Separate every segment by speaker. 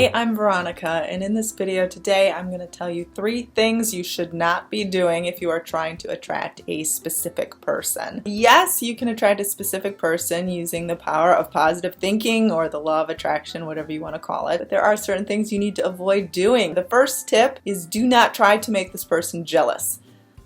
Speaker 1: Hey, I'm Veronica, and in this video today I'm going to tell you 3 things you should not be doing if you are trying to attract a specific person. Yes, you can attract a specific person using the power of positive thinking or the law of attraction, whatever you want to call it, but there are certain things you need to avoid doing. The first tip is do not try to make this person jealous.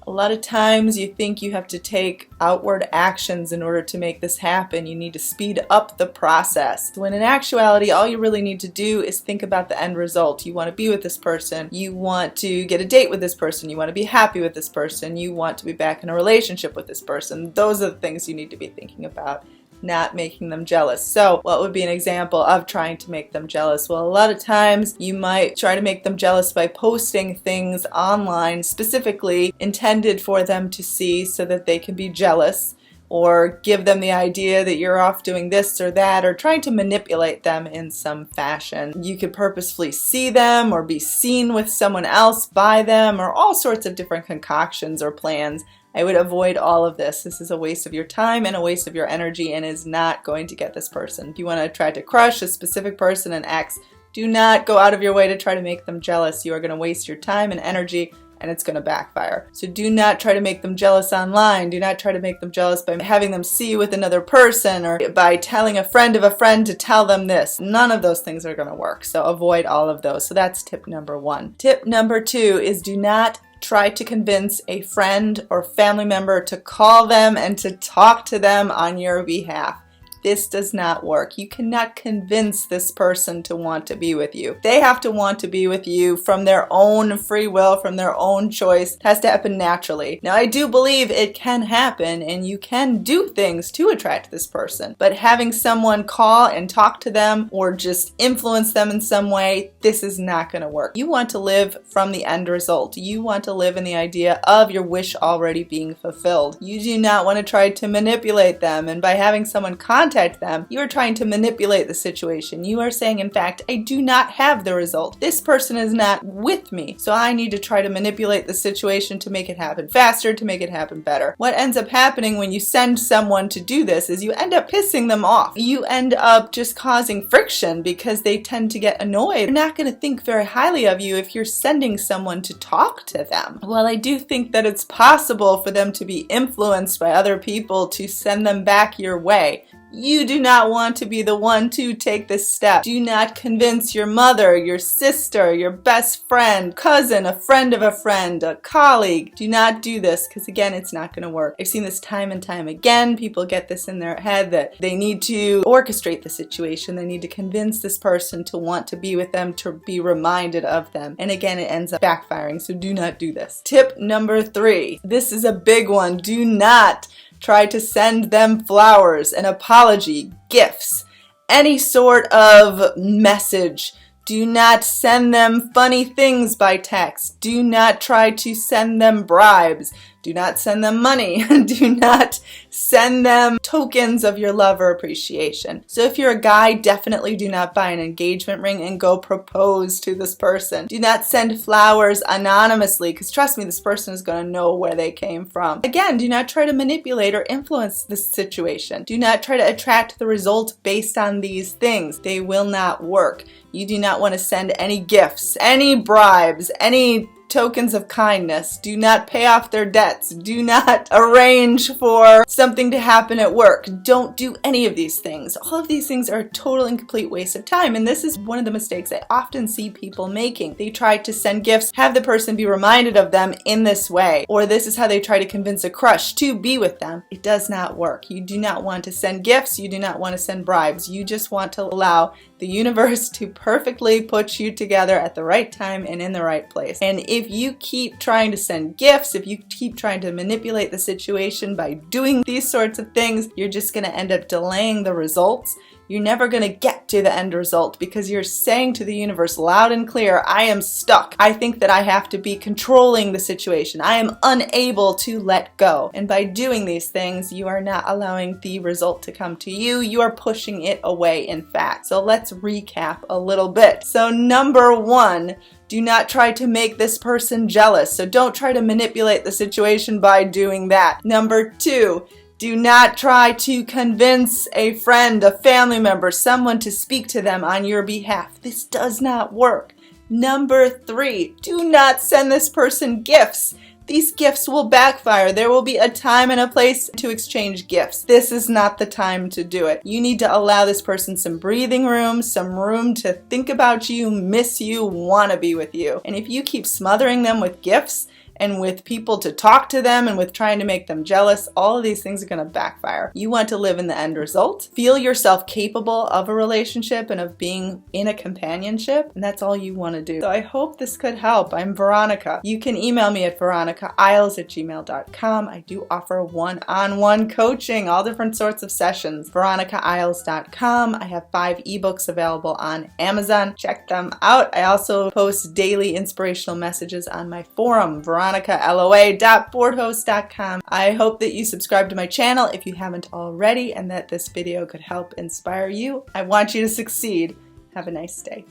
Speaker 1: A lot of times you think you have to take outward actions in order to make this happen. You need to speed up the process. When in actuality, all you really need to do is think about the end result. You want to be with this person. You want to get a date with this person. You want to be happy with this person. You want to be back in a relationship with this person. Those are the things you need to be thinking about, not making them jealous. So what would be an example of trying to make them jealous? Well, a lot of times you might try to make them jealous by posting things online specifically intended for them to see so that they can be jealous, or give them the idea that you're off doing this or that, or trying to manipulate them in some fashion. You could purposefully see them or be seen with someone else by them, or all sorts of different concoctions or plans. I would avoid all of this. This is a waste of your time and a waste of your energy and is not going to get this person. If you want to attract a crush, a specific person, an ex, do not go out of your way to try to make them jealous. You are going to waste your time and energy, and it's going to backfire. So do not try to make them jealous online. Do not try to make them jealous by having them see you with another person, or by telling a friend of a friend to tell them this. None of those things are going to work. So avoid all of those. So that's tip number 1. Tip number 2 is do not try to convince a friend or family member to call them and to talk to them on your behalf. This does not work. You cannot convince this person to want to be with you. They have to want to be with you from their own free will, from their own choice. It has to happen naturally. Now, I do believe it can happen and you can do things to attract this person, but having someone call and talk to them or just influence them in some way, this is not going to work. You want to live from the end result. You want to live in the idea of your wish already being fulfilled. You do not want to try to manipulate them, and by having someone contact them, you are trying to manipulate the situation. You are saying, in fact, I do not have the result. This person is not with me, so I need to try to manipulate the situation to make it happen faster, to make it happen better. What ends up happening when you send someone to do this is you end up pissing them off. You end up just causing friction because they tend to get annoyed. They're not going to think very highly of you if you're sending someone to talk to them. While I do think that it's possible for them to be influenced by other people to send them back your way, you do not want to be the one to take this step. Do not convince your mother, your sister, your best friend, cousin, a friend of a friend, a colleague. Do not do this, because again, it's not going to work. I've seen this time and time again. People get this in their head that they need to orchestrate the situation. They need to convince this person to want to be with them, to be reminded of them. And again, it ends up backfiring, so do not do this. Tip number 3. This is a big one. Do not try to send them flowers, an apology, gifts, any sort of message. Do not send them funny things by text. Do not try to send them bribes. Do not send them money. Do not send them tokens of your love or appreciation. So if you're a guy, definitely do not buy an engagement ring and go propose to this person. Do not send flowers anonymously, because trust me, this person is going to know where they came from. Again, do not try to manipulate or influence this situation. Do not try to attract the result based on these things. They will not work. You do not want to send any gifts, any bribes, any tokens of kindness. Do not pay off their debts. Do not arrange for something to happen at work. Don't do any of these things. All of these things are a total and complete waste of time, and this is one of the mistakes I often see people making. They try to send gifts, have the person be reminded of them in this way, or this is how they try to convince a crush to be with them. It does not work. You do not want to send gifts. You do not want to send bribes. You just want to allow the universe to perfectly put you together at the right time and in the right place. And if you keep trying to send gifts, if you keep trying to manipulate the situation by doing these sorts of things, you're just going to end up delaying the results. You're never going to get to the end result because you're saying to the universe loud and clear, I am stuck. I think that I have to be controlling the situation. I am unable to let go. And by doing these things, you are not allowing the result to come to you. You are pushing it away, in fact. So let's recap a little bit. So number 1, do not try to make this person jealous. So don't try to manipulate the situation by doing that. Number 2, Do not try to convince a friend, a family member, someone to speak to them on your behalf. This does not work. Number 3, do not send this person gifts. These gifts will backfire. There will be a time and a place to exchange gifts. This is not the time to do it. You need to allow this person some breathing room, some room to think about you, miss you, want to be with you. And if you keep smothering them with gifts, and with people to talk to them and with trying to make them jealous, all of these things are going to backfire. You want to live in the end result. Feel yourself capable of a relationship and of being in a companionship, and that's all you want to do. So I hope this could help. I'm Veronica. You can email me at VeronicaIsles@gmail.com. I do offer one-on-one coaching, all different sorts of sessions. VeronicaIsles.com. I have 5 ebooks available on Amazon. Check them out. I also post daily inspirational messages on my forum, VeronicaLOA.boardhost.com. I hope that you subscribe to my channel if you haven't already and that this video could help inspire you. I want you to succeed. Have a nice day.